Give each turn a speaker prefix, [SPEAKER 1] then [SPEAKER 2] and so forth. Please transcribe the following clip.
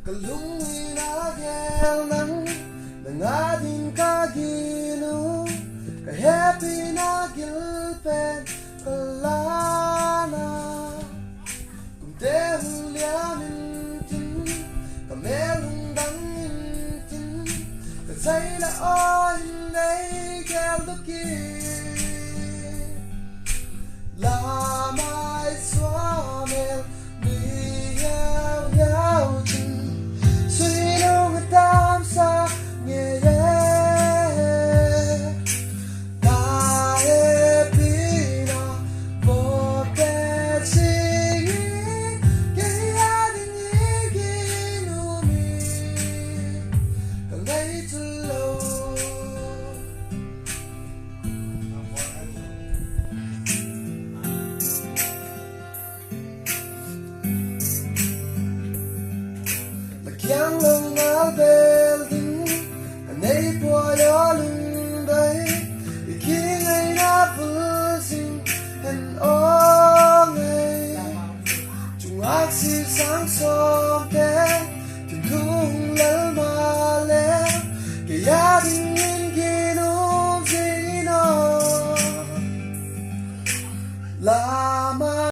[SPEAKER 1] Kalungin agel nang ating kagino Ka-happy na gilpen kalana Kung tehulyanin tin Kamelong dangin tin Kasay na ohin ay keldokin Lamay swamel Liyaw yaw tin Suinong atam sa ngere Tae pina Bote singi Kaya din iginumi Kangay tulo Yang long building Anay po alulunday Iking ay napulsing And ongay Chung aksi sang so